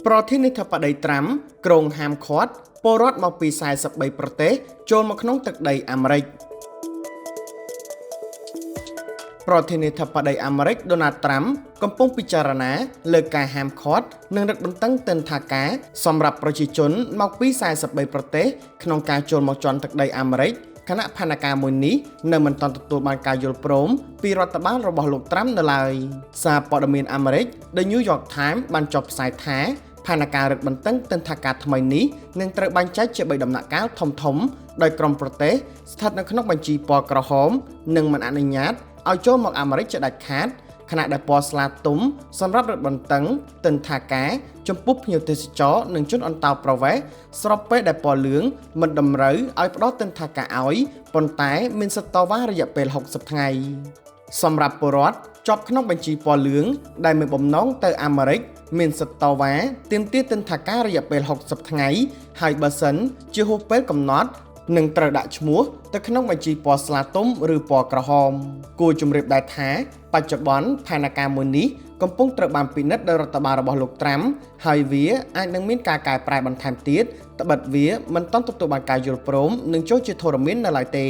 ប្រធានាធិបតីត្រាំក្រុងហាមឃាត់ពលរដ្ឋមកពី43ប្រទេសចូលមកក្នុងទឹកដីអាមេរិកប្រធានាធិបតីអាមេរិកដូណាល់ត្រាំកំពុងពិចារណាលើការហាមឃាត់និងរឹតបន្តឹងទិដ្ឋាការសម្រាប់ប្រជាជនមកពី43ប្រទេសក្នុងការចូលមកជន់ទឹកដីអាមេរិកគណៈផែនការមួយនេះនៅមិនទាន់ទទួលបានការយល់ព្រមពីរដ្ឋបាលរបស់លោកត្រាំនៅឡើយសារព័ត៌មានអាមេរិក The New York Times បានចុះផ្សាយថាផែនការរឹតបន្តឹងទិដ្ឋាការថ្មីនេះនឹងត្រូវបែងចែកជា3ដំណាក់កាលធំៗដោយក្រុមប្រទេសស្ថិតនៅក្នុងបញ្ជីពណ៌ក្រហមនិងមិនអនុញ្ញាតឲ្យចូលមកអាមេរិកជាដាច់ខាតខណៈដែលពណ៌ស្លាទុំសម្រាប់រឹតបន្តឹងទិដ្ឋាការចំពោះភ្ញៀវទេសចរនិងជនអន្តោប្រវេសន៍ស្របពេលដែលពណ៌លឿងមិនតម្រូវឲ្យផ្ដោតទិដ្ឋាការឲ្យប៉ុន្តែមានសិទ្ធិតវ៉ារយៈពេល60ថ្ងៃសម្រាប់ពលរដ្ឋជាប់ក្នុងបញ្ជីពណ៌លឿងដែលមានបំណងទៅអាមេរិកមានសិទ្ធិតវ៉ាទាមទារទិដ្ឋាការរយៈពេល60ថ្ងៃហើយបើសិនជាហួសពេលកំណត់នឹងត្រូវដាក់ឈ្មោះទៅក្នុងបញ្ជីពណ៌ស្លាទុំឬពណ៌ក្រហមគួរជម្រាបដែរថាបច្ចុប្បន្នផែនការមួយនេះកំពុងត្រូវបានពិនិត្យដោយរដ្ឋបាលរបស់លោកត្រាំហើយវាអាចនឹងមានការកែប្រែបន្ថែមទៀតត្បិតវាមិនទាន់ទទួលបានការយល់ព្រមនិងចូលជាធរមាននៅឡើយទេ